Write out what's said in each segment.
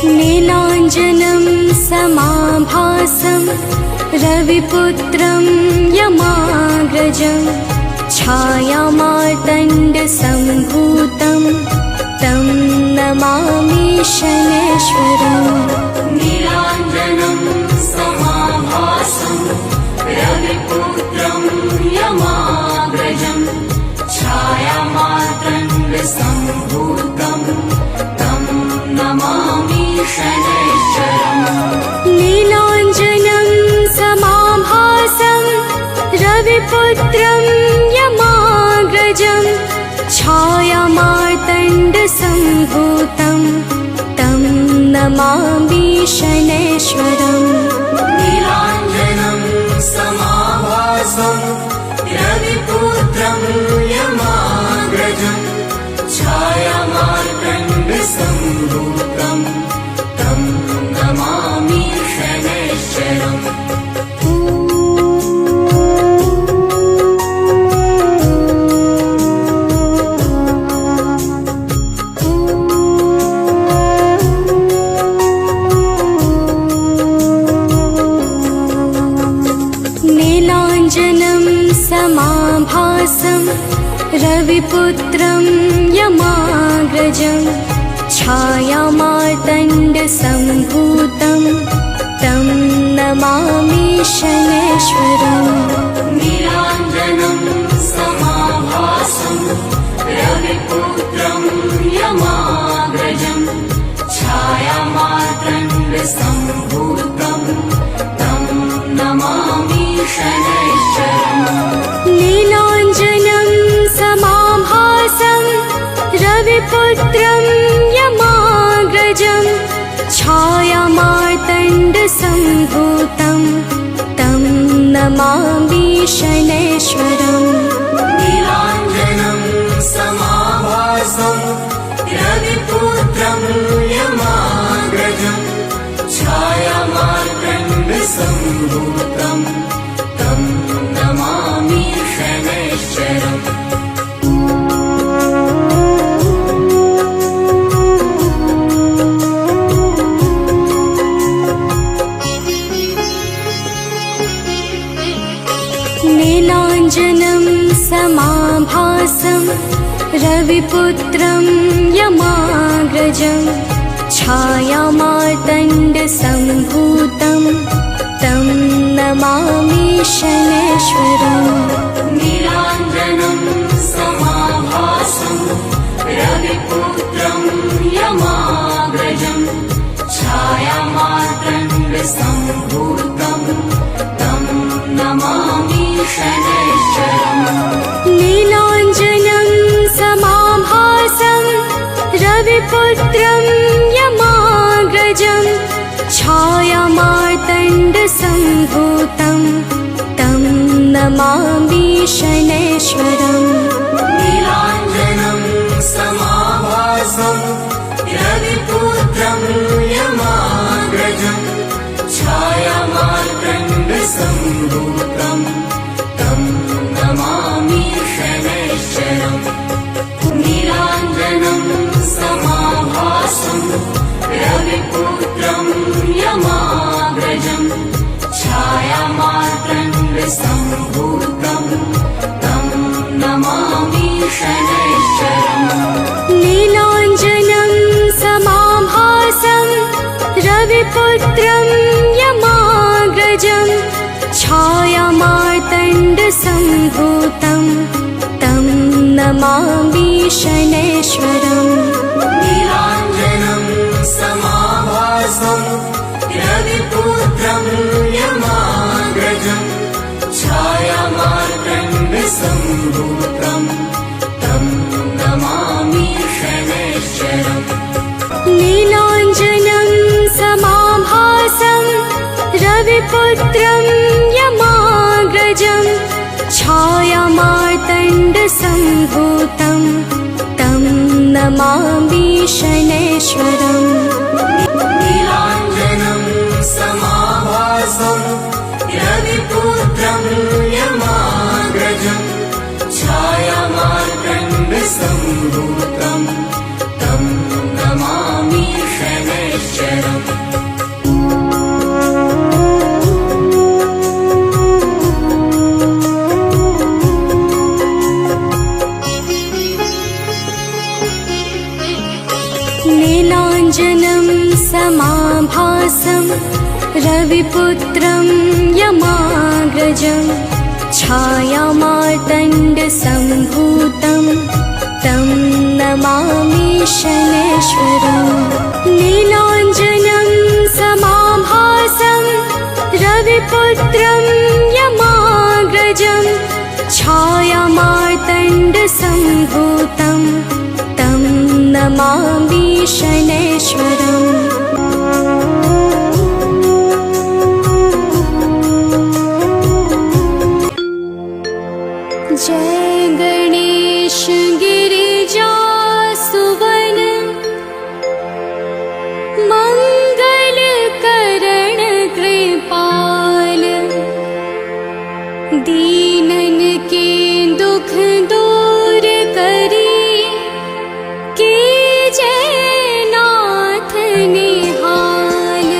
नीलाञ्जनं समाभासं रविपुत्रं यमाग्रजं छायामार्तण्डसम्भूतं तं नमामि शनैश्वरम्। नीलाञ्जनं समाभासं रविपुत्रं यमाग्रजं छायामार्तण्डसम्भूतं तं नमामि शनैश्वरम्। नीलाञ्जनं समाभासं रविपुत्रं यमाग्रजं छायामार्तण्डसम्भूतं तं नमामि शनैश्वरम्। नीलाञ्जनं समाभासं रविपुत्रं यमाग्रजं छायामार्तण्डसम्भूतं तं नमामि शनैश्वरम्। नीलाञ्जनं समाभासं रविपुत्रं यमाग्रजं छायामार्तण्डसम्भूतं तं नमामि शनैश्वरम्। नीलाञ्जनं समाभासं रविपुत्रं यमाग्रजं छायामार्तण्डसम्भूतं तं नमामि शनैश्वरम्। नीलाञ्जनं समाभासं रविपुत्रं यमाग्रजं छायामार्तण्डसम्भूतं तं नमामि शनैश्वरम्। नीलाञ्जनं समाभासं रविपुत्रं यमाग्रजं छायामार्तण्डसम्भूतं तं नमामि शनैश्वरम्। नीलाञ्जनं समाभासं रविपुत्रं यमाग्रजं छायामार्तण्डसम्भूतं तं नमामि शनैश्वरम्। नीलाञ्जनं समाभासं रविपुत्रं यमाग्रजं छायामार्तण्डसम्भूतं तं नमामि शनैश्वरम्। नीलाञ्जनं समाभासं रविपुत्रं यमाग्रजं छायामार्तण्डसम्भूतं तं नमामि शनैश्वरम्। नीलाञ्जनं समाभासं रविपुत्रं यमाग्रजं छायामार्तण्डसम्भूतं तं नमामि शनैश्वरम्। नीलाञ्जनं समाभासं रविपुत्रं यमाग्रजं छायामार्तण्डसम्भूतं तं नमामि शनैश्वरम्। नीलाञ्जनं समाभासं रविपुत्रं यमाग्रजं छायामार्तण्डसम्भूतं तं नमामि शनैश्वरम्। नीलाञ्जनं समाभासं रविपुत्रं यमाग्रजं छायामार्तण्डसम्भूतं तं नमामि शनैश्वरम्। नीलाञ्जनं समाभासं रविपुत्रं यमाग्रजं छायामार्तण्डसम्भूतं तं नमामि शनैश्वरम्। नीलाञ्जनं समाभासं रविपुत्रं यमाग्रजं छायामार्तण्डसम्भूतं तं नमामि शनैश्वरम्। शनेश्वरम्। नीलाञ्जनं समाभासं रविपुत्रं यमाग्रजं छायामार्तण्डसम्भूतं तं नमामि शनैश्वरम्। नीलाञ्जनं समाभासं रविपुत्रं यमाग्रजं छायामार्तण्डसम्भूतं तं नमामि शनैश्वरम्। जय गणेश गिरिजा सुवन मंगल करण कृपाल, दीनन के दुख दूर करी कीजय नाथ निहाल।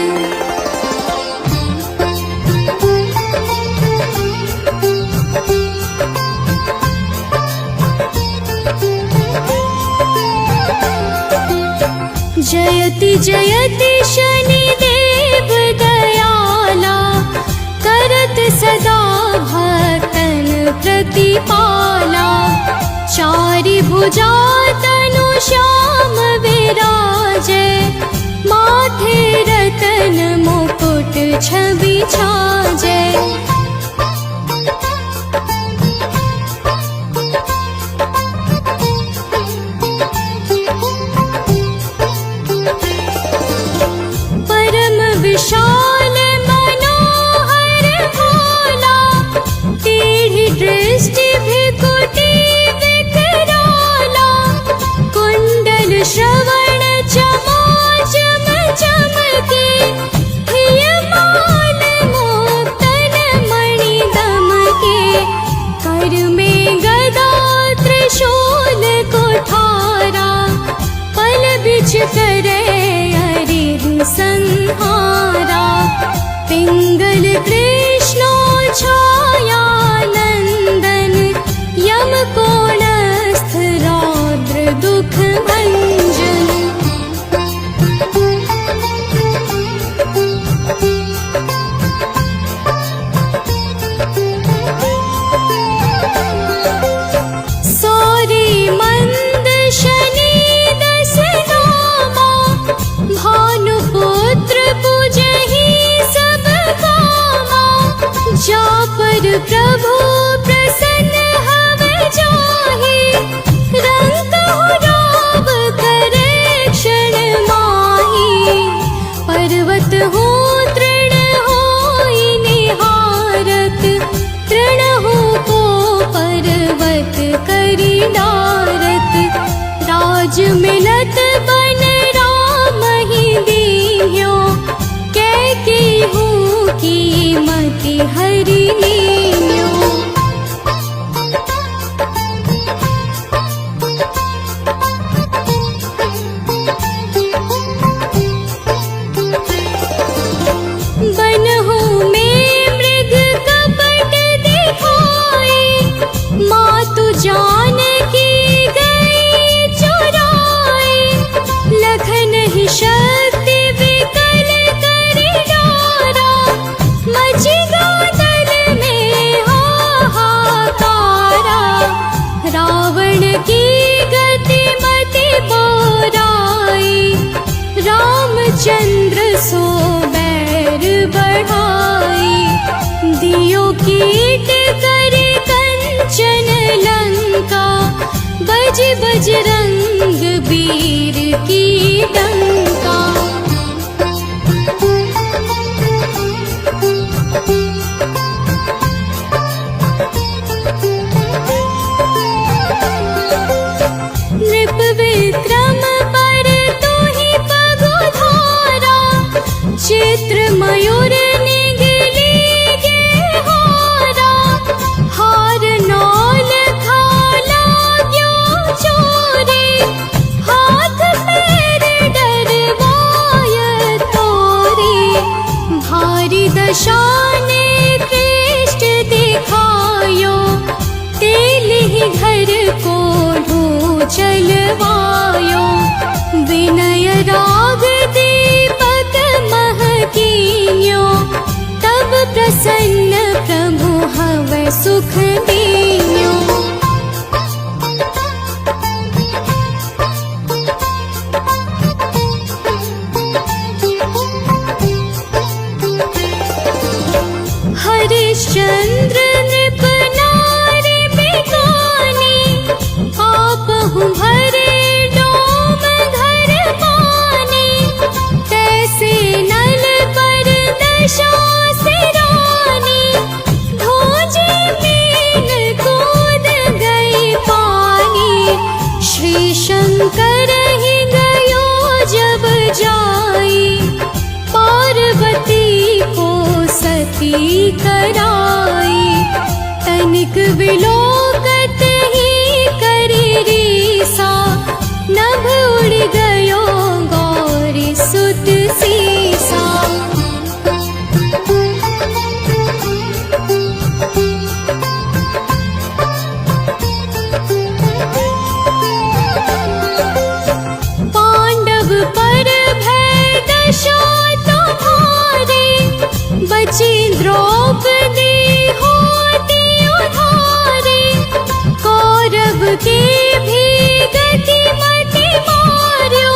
जयति जयति शनिदेव दयाला, करत सदा भक्तन प्रतिपाला। चारि भुजा तनु श्याम विराजे, माथे रतन मुकुट छवि छाजे। विशाल मनोहर भोला, टेढ़ी दृष्टि भृकुटी विकराला। कुंडल श्रवण चमा चम चमके, हियमाल मुक्तन मणि दमके। कर में गदा त्रिशूल कुठारा, पल बिच करे संहारा। पिंगल कृष्णो छाया नंदन, यम कोणस्थ रौद्र दुख भंजन। सौरी मंद शनि दस नामा, भानुपुत्र पूजहि सब कामा। जा पर प्रभु प्रसन्न हव जाहि, रंकहु राव करे क्षण माहि। पर्वत हो तृण होई निहारत, तृणहु को पर्वत करि डारत। राज मिलत बन रामहि दीन्यो, कैकेयी की मति हरि लीन्यो। बनहु में मृग कपट दिखाई, मातु जानकी गई चुराई। लखन ही शक्ति विकल करि डारा, मचि गादल में हाहाकारा। रावण की गति मति बोराई, रामचंद्र सो बैर बढ़ाई। दियो कीट करि कंचन लंका, बज बजरंग वीर की डंका। नृप विक्रम पर तोहि पगुधारा, चित्र मयूर निगली गे हारा। शान कृष्ण दिखायो, तेल ही घर को ढो चलवायो। विनय राग दीपक महकीन्यो, तब प्रसन्न प्रभु हवै सुख दीन्यो। हरिश्चंद्र नृप नारी बिकानी, आपहु भरे डोम घर पानी। तैसे नल पर दशा सिरानी, धोजे मीन कूद गई पानी। श्री शंकर ही गयो जब जाई, पार्वती को सती कराई। तनिक विलोकत ही करी रीसा, नभ उड़ गयो गौरी सुत सीसा। पांडव पर भय दशा तुम्हारी, बची द्रौपदी होती उधारी। कौरव के भी गति मति मार्यो,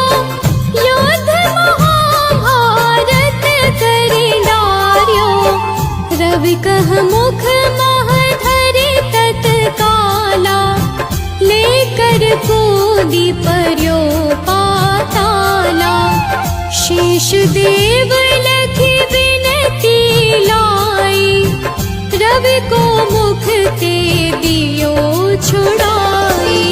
युद्ध महाभारत करी डार्यो। रवि कह मुख मह धरि तत्काला, लेकर कूदी पर्यो पाताला। शेष देव लखी विनती लाई, रवि को मुख ते दियो छुड़ाई।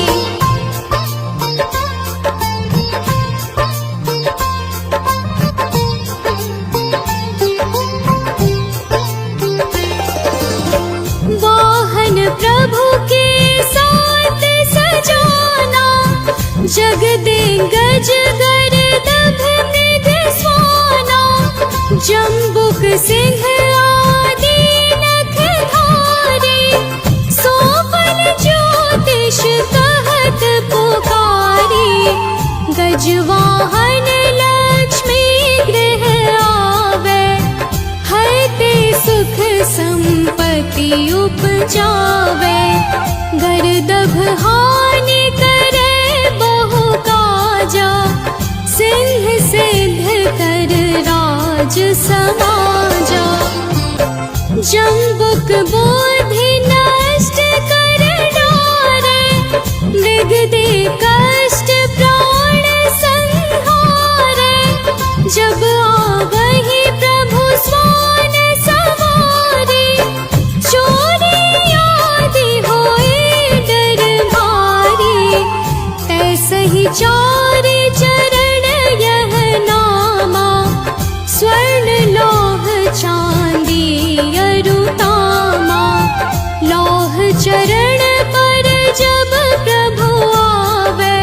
वाहन प्रभु के साथ सजाना, जग दे गज गर्दभ मृग स्वाना। जम्बुक सिंह आदि नख धारे, सोफल ज्योतिष कहत पुकारी। गजवाहन लक्ष्मी गृह आवे, है ते सुख संपत्ति उपजावे। गर्दभ हानि करे बहु काजा, सिंह सिद्ध कर राज समाजा। जम्बुक बोधि नष्ट कर डारे, मृग दे कष्ट प्राण संहारे। जब आवहि प्रभु स्वान सवारी, चोरी आदि होए डर भारी। तैसहि चारि चरण यह नामा, स्वर्ण लौह चांदी अरुतामा। लौह चरण पर जब प्रभु आवे,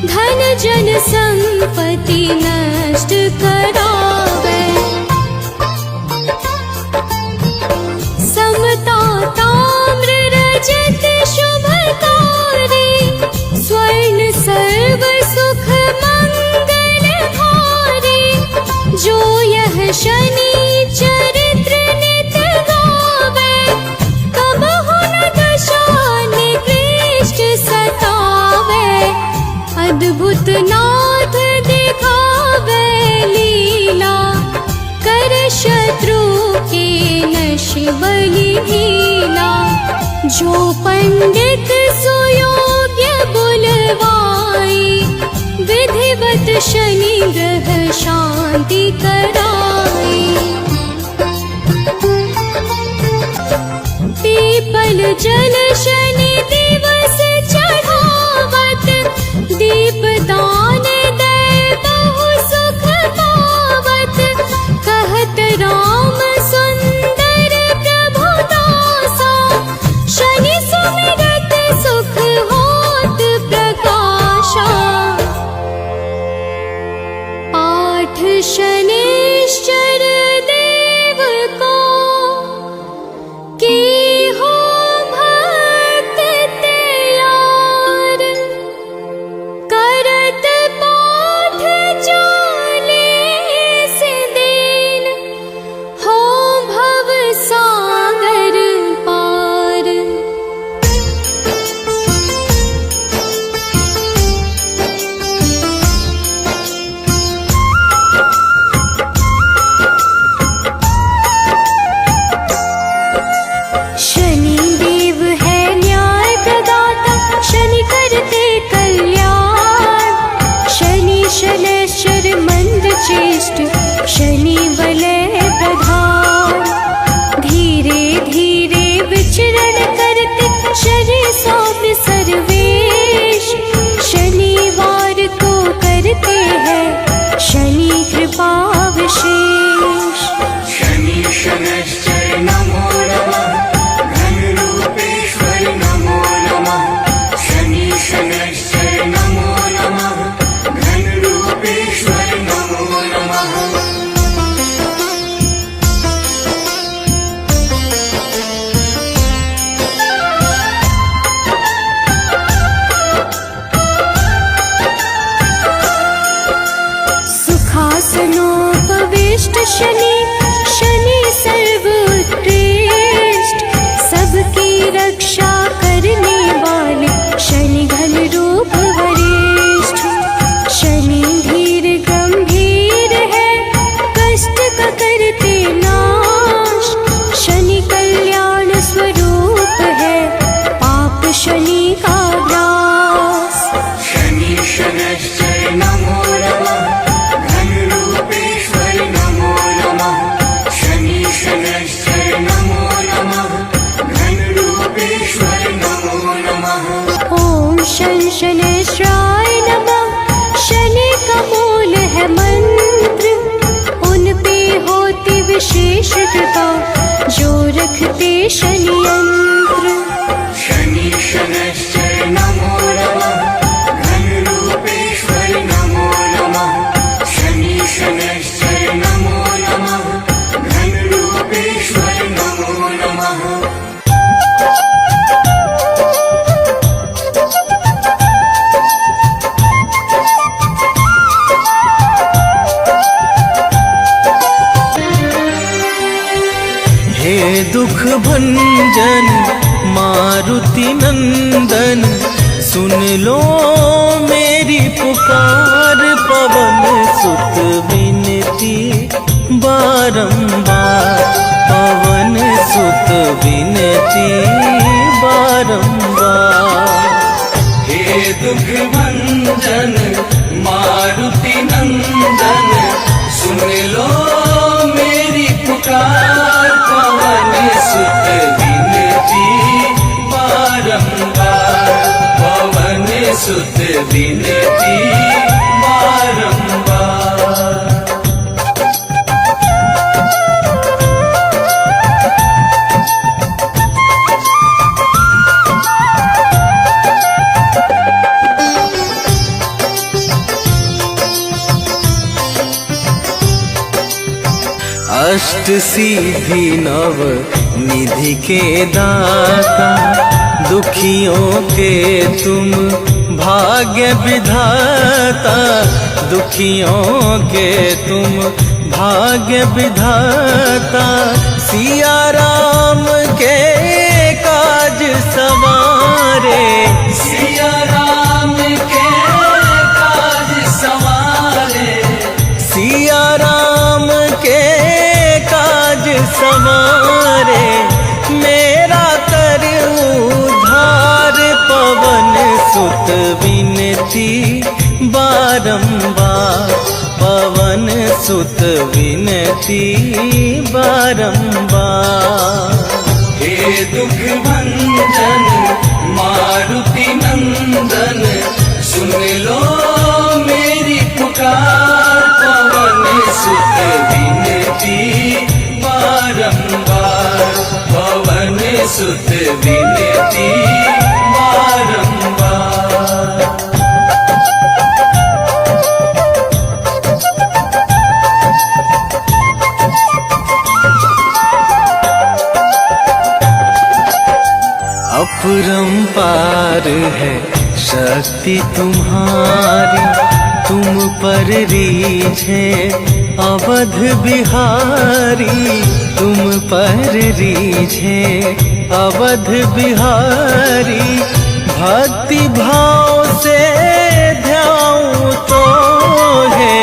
धन जन संपत्ति नष्ट करावे। समता ताम्र रजत शुभकारी, स्वर्ण सर्व सुख मंगल भारी। जो यह शनि चरित्र नित गावे, कबहु न दशा निकृष्ट सतावे। अद्भुत नाथ दिखावे लीला, कर शत्रु के नश बलि ढीला। जो पंडित सुयोग्य बुलवाई, विधिवत शनि ग्रह शांति कराई। पीपल जल शनि दिवस चढ़ावत, दीपदान दे बहु सुख पावत। कहत राम सुंदर प्रभु दासा, शनि सुमिरत सुख होत प्रकाशा। आठ शनिश्चर देव को निश्चय नमो नमः घनरूपेश्वर नमो नमः हे दुख भंजन मारुति नंदन सुन लो मेरी पुकार पवन सुत विनती बारंबार पवन सुत विनती बारंबार हे दुख भंजन मारुति नंदन सुन लो मेरी पुकार पवन सुत विनती बारंबार पवन सुत विनती बारंबार अष्ट सिद्धि नव निधि के दाता दुखियों के तुम भाग्य विधाता दुखियों के तुम भाग्य विधाता सिया राम के काज सवारे सिया राम के काज सवारे सिया राम के काज सवारे मेरा कर उद्धार पवन सुत विनती बारंबार पवन सुत विनती बारंबार हे दुख भंजन मारुति नंदन सुन लो मेरी पुकार पवन सुत विनती बारंबार पवन सुत विनती बारंबार अपरंपार है शक्ति तुम्हारी तुम पर रीझे अवध बिहारी तुम पर रीझे अवध बिहारी भक्ति भाव से ध्याऊं तो है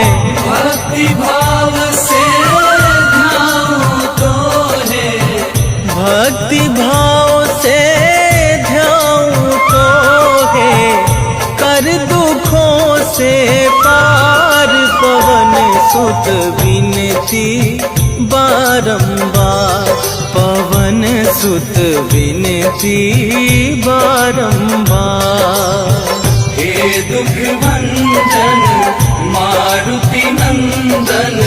भक्ति भाव से ध्याऊं तो है भक्ति भाव से ध्याऊं तो है कर दुखों से पार पवन सुत विनती बारंबार पवन सुत विनती बारंबार हे दुख भंजन मारुति नंदन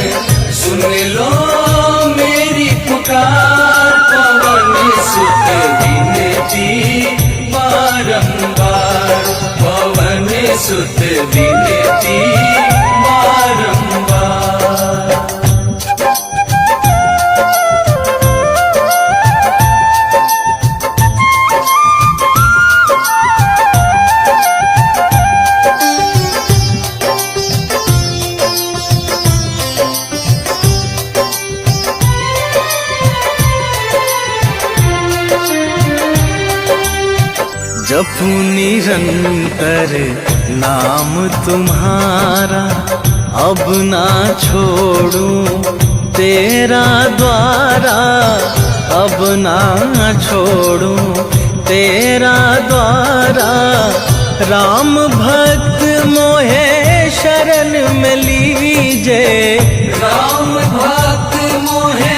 सुन लो मेरी पुकार पवन सुत विनती बारंबार पवन सुत विनती बारंबार जपू निरंतर नाम तुम्हारा अब ना छोड़ूं तेरा द्वारा अब ना छोड़ूं तेरा द्वारा राम भक्त मोहे शरण में लीजे राम भक्त मोहे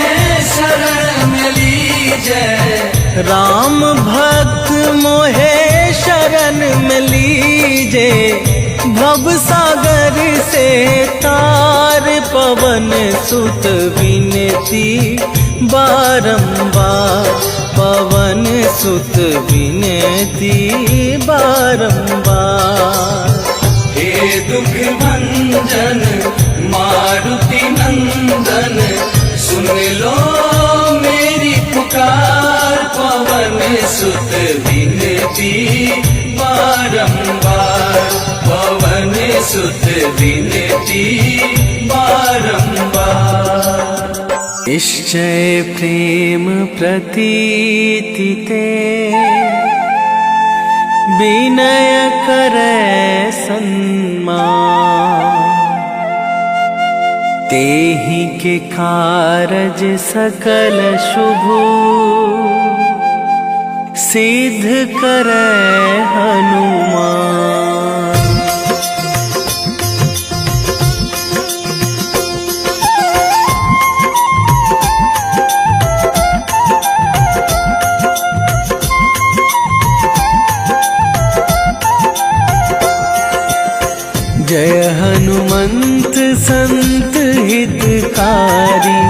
शरण में लीजे राम भक्त मोहे शरण में लीजे भव सागर से तार पवन सुत विनती बारंबार पवन सुत विनती बारंबार हे दुख भंजन मारुति नंदन सुन लो मेरी पुकार, पवन सुत विनती बारंबार, पवन सुत विनती बारंबार। निश्चय प्रेम प्रतीति ते विनय करे सन्मान, तेहि के कारज सकल शुभ सिद्ध करे हनुमान। जय हनुमंत संत हितकारी,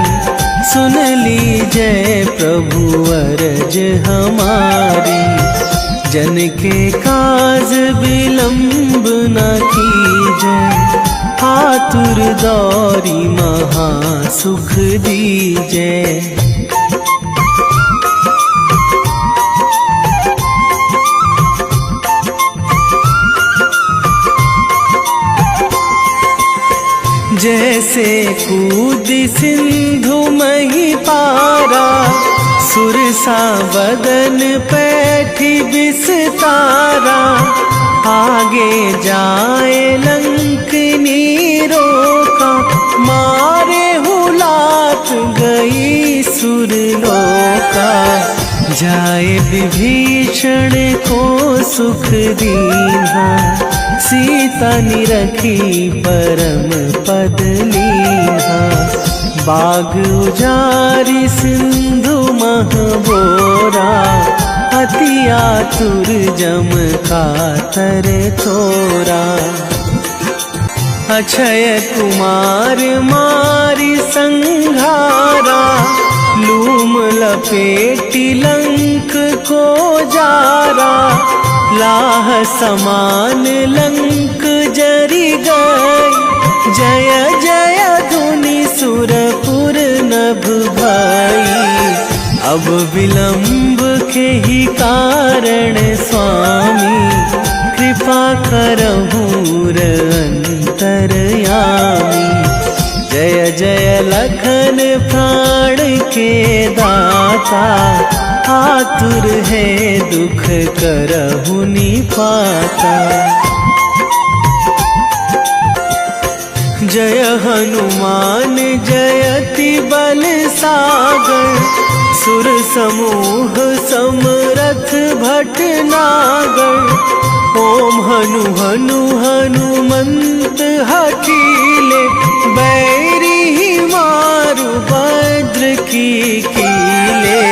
सुन लीजय प्रभु अरज हमारी। जन के काज विलंब न कीजय, आतुर दौरी महा सुख दीजय। जैसे कूद सिंधु मही पारा, सुरसा बदन पैठी बिस्तारा। आगे जाए लंकनी रोका, मारे हुलाक गई सुरलोका। जाए विभीषण को सुख दीन्हा, सीता निरखी परम पद लीन्हा। बाग उजारि सिंधु महबोरा, अति आतुर जम कातर तोरा। अक्षय कुमार मारि संघारा, लूम लपेटी लंक को जारा। लाह समान लंक जरि गई, जय जय धुनि सुरपुर नभ भई। अब विलंब के ही कारण स्वामी, कृपा करहु अंतरयामी। जय जय लखन प्राण के दाता, आतुर है दुख करहु निपाता। जय हनुमान जयति बल सागर, सुर समूह समरथ भटनागर। ओम हनु हनु हनुमंत हठीले, बैरी मारु भद्र की कीले।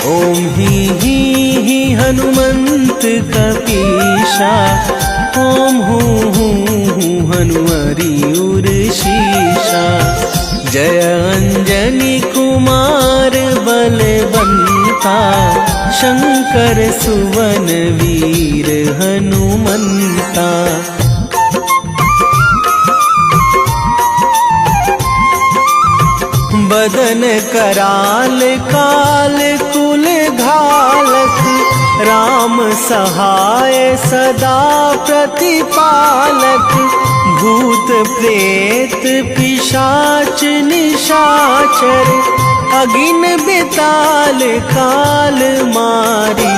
ओम ही हनुमंत कपीशा, ओम हूँ हनुमरी उर शीशा। जय अंजनी कुमार बलवंता, शंकर सुवन वीर हनुमंता। बदन कराल काल कुल घालक, राम सहाय सदा प्रतिपालक। भूत प्रेत पिशाच निशाचर, अगिन बिताल काल मारी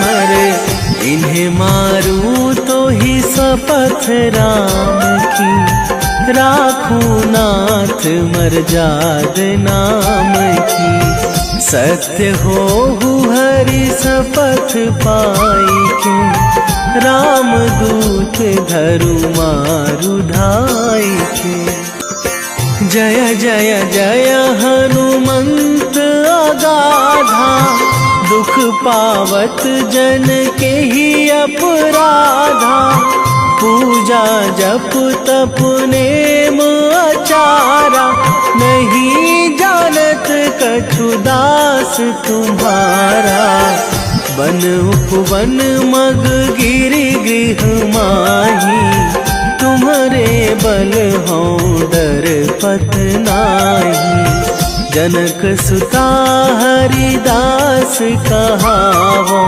मर। इन्हें मारू तो ही शपथ राम की, राखूं नाथ मर्याद नाम की। सत्य हो हरि शपथ पाई के, राम दूत धरु मारु ढाई के। जय जय जय हनुमंत अगाधा, दुख पावत जन के ही अपराधा। पूजा जप तप नेम आचारा, नहीं जानत कछु दास तुम्हारा। बन उपवन मग गिरि गृह माही, तुम तुम्हारे बल हो डर पत नाही। जनक सुता हरिदास कहावो,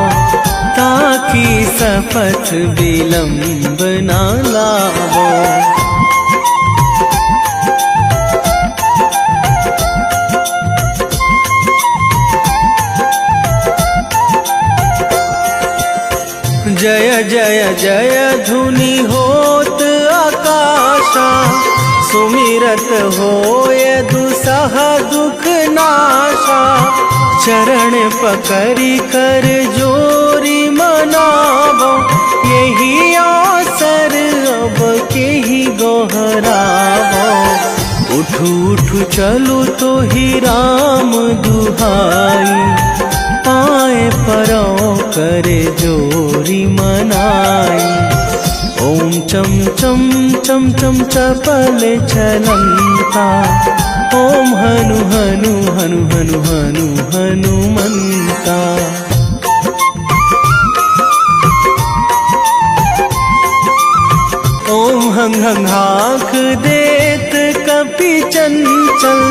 ताकि सपथ विलंब ना लावो। जय जय जय धुनि होत आकाशा, सुमिरत होय दुसह दुख नाशा। चरण पकड़ी कर जोरी मनावो, यही अवसर अब के ही गोहरावो। उठू उठू चलू तो ही राम दुहाई, पाए परो करे जोरी मनाई। ओम चम चम चम चम चपल चलंता, ओम हनु हनु हनु हनु हनु हनुमंता। ओम हंग हंग हाक देत कपि चंचल,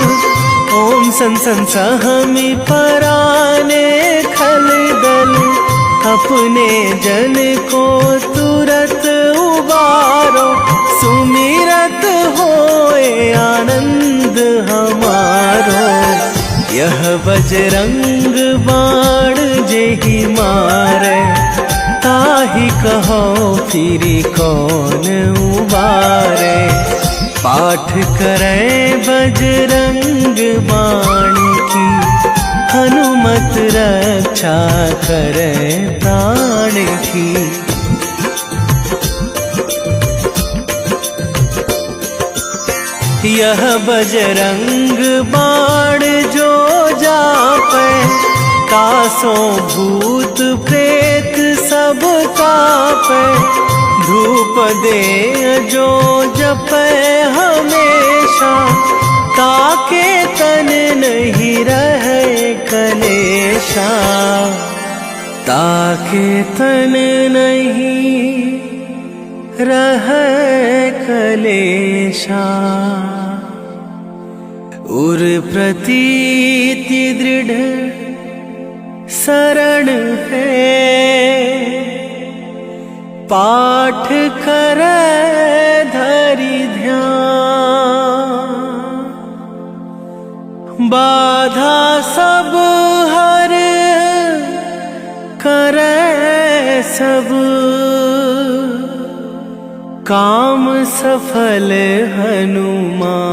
ओम सन सन सहमी पराने खल दल। अपने जन को तुरत उबारो, सुमिरत होए आनंद हमारो। यह बजरंग बाण जेहि मारे, ताहि कहो फिरी कौन उबारे। पाठ करें बजरंग बाण की, हनुमत रक्षा करें प्राण की। यह बजरंग बाण जो जापे, तासों भूत प्रेत सब कापे। धूप दे जो जपे हमेशा, ताके तन नहीं रहे कलेशा। ताके तन नहीं रहे कलेशा। उर प्रतीति दृढ़ शरण है, पाठ करे धरि ध्यान। बाधा सब हर करे सब, काम सफल हनुमान।